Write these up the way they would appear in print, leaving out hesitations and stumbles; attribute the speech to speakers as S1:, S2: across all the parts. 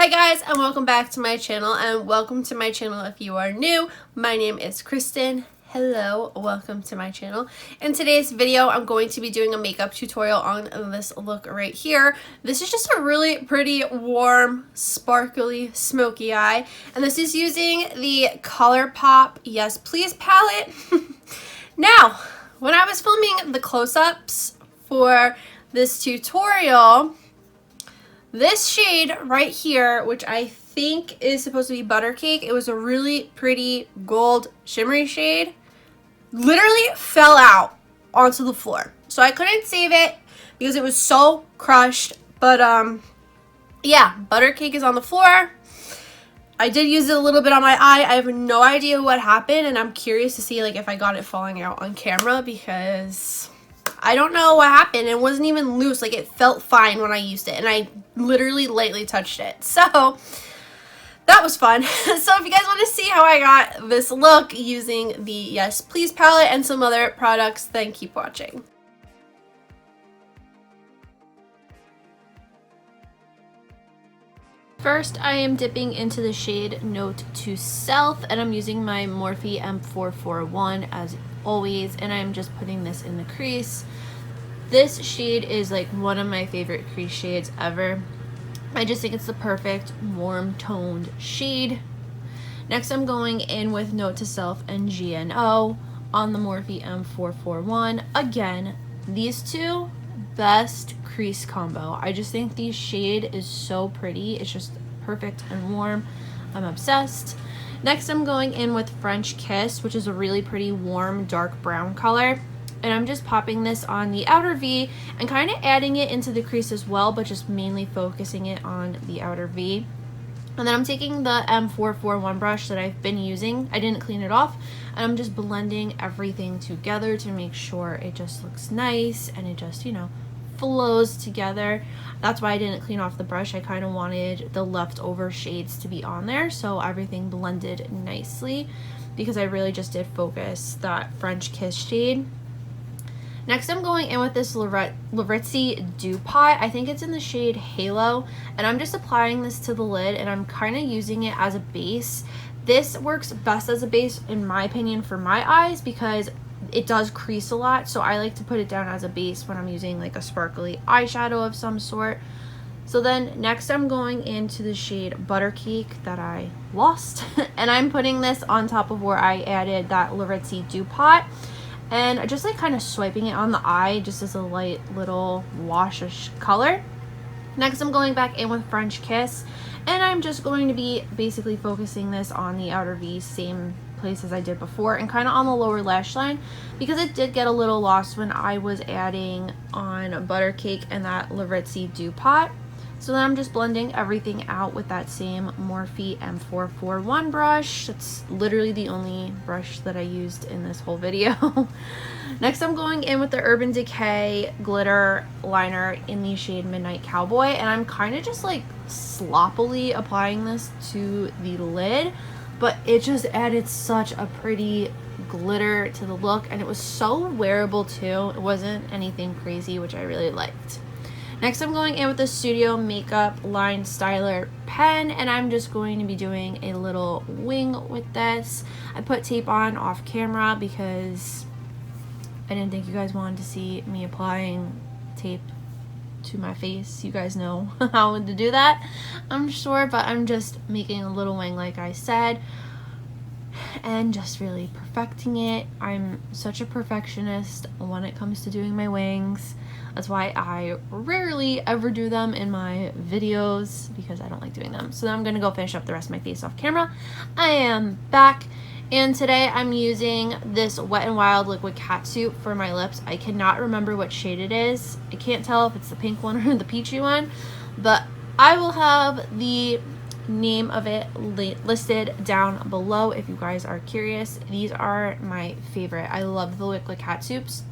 S1: Hi guys, and welcome back to my channel, and welcome to my channel if you are new. My name is Kristen. Hello, welcome to my channel. In today's video, I'm going to be doing a makeup tutorial on this look right here. This is just a really pretty, warm, sparkly, smoky eye, and this is using the ColourPop Yes Please palette. Now, when I was filming the close-ups for this tutorial, this shade right here, which I think is supposed to be Butter Cake, it was a really pretty gold shimmery shade, literally fell out onto the floor. So I couldn't save it because it was so crushed. But yeah, Butter Cake is on the floor. I did use it a little bit on my eye. I have no idea what happened, and I'm curious to see like if I got it falling out on camera because I don't know what happened. It wasn't even loose. Like, it felt fine when I used it, and I literally lightly touched it. So that was fun. So if you guys want to see how I got this look using the Yes Please palette and some other products, then keep watching. First, I am dipping into the shade Note to Self, and I'm using my Morphe M441 as always, and I'm just putting this in the crease. This shade is like one of my favorite crease shades ever. I just think it's the perfect warm toned shade. Next, I'm going in with Note to Self and GNO on the Morphe M441. Again, these two, best crease combo. I just think the shade is so pretty. It's just perfect and warm. I'm obsessed. Next, I'm going in with French Kiss, which is a really pretty warm dark brown color, and I'm just popping this on the outer V and kind of adding it into the crease as well, but just mainly focusing it on the outer V. And then I'm taking the M441 brush that I've been using. I didn't clean it off, and I'm just blending everything together to make sure it just looks nice and it just, you know, flows together. That's why I didn't clean off the brush. I kind of wanted the leftover shades to be on there so everything blended nicely, because I really just did focus that French Kiss shade. Next, I'm going in with this Laritzi Dew Pot. I think it's in the shade Halo, and I'm just applying this to the lid, and I'm kind of using it as a base. This works best as a base in my opinion for my eyes because it does crease a lot, so I like to put it down as a base when I'm using like a sparkly eyeshadow of some sort. So then next, I'm going into the shade Butter Cake that I lost and I'm putting this on top of where I added that Laritzi Dew Pot, and just like kind of swiping it on the eye just as a light little washish color. Next, I'm going back in with French Kiss, and I'm just going to be basically focusing this on the outer V, same place as I did before, and kind of on the lower lash line because it did get a little lost when I was adding on Butter Cake and that Laritzi Dew Pot. So then I'm just blending everything out with that same Morphe M441 brush. That's literally the only brush that I used in this whole video. Next, I'm going in with the Urban Decay glitter liner in the shade Midnight Cowboy, and I'm kind of just like sloppily applying this to the lid, but it just added such a pretty glitter to the look, and it was so wearable too. It wasn't anything crazy, which I really liked. Next, I'm going in with the Studio Makeup Line Styler pen, and I'm just going to be doing a little wing with this. I put tape on off camera because I didn't think you guys wanted to see me applying tape to my face. You guys know how to do that, I'm sure, but I'm just making a little wing like I said and just really perfecting it. I'm such a perfectionist when it comes to doing my wings. That's why I rarely ever do them in my videos because I don't like doing them. So then I'm gonna go finish up the rest of my face off camera. I am back, and today I'm using this Wet n Wild liquid catsuit for my lips. I cannot remember what shade it is. I can't tell if it's the pink one or the peachy one, but I will have the name of it listed down below if you guys are curious. These are my favorite. I love the liquid catsuits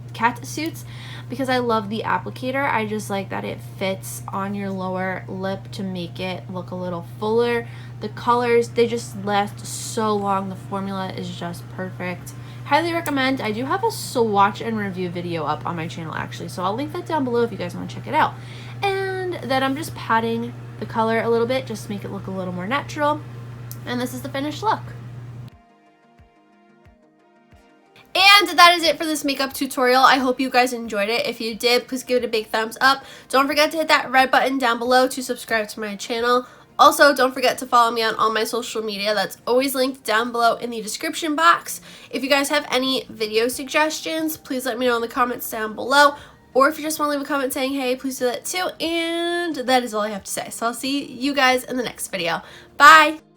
S1: because I love the applicator. I just like that it fits on your lower lip to make it look a little fuller. The colors, they just last so long. The formula is just perfect. Highly recommend. I do have a swatch and review video up on my channel actually, so I'll link that down below if you guys want to check it out. And then I'm just patting the the color a little bit just to make it look a little more natural. And this is the finished look. And that is it for this makeup tutorial. I hope you guys enjoyed it. If you did, please give it a big thumbs up. Don't forget to hit that red button down below to subscribe to my channel. Also, don't forget to follow me on all my social media. That's always linked down below in the description box. If you guys have any video suggestions, please let me know in the comments down below. Or if you just want to leave a comment saying hey, please do that too. And that is all I have to say. So I'll see you guys in the next video. Bye!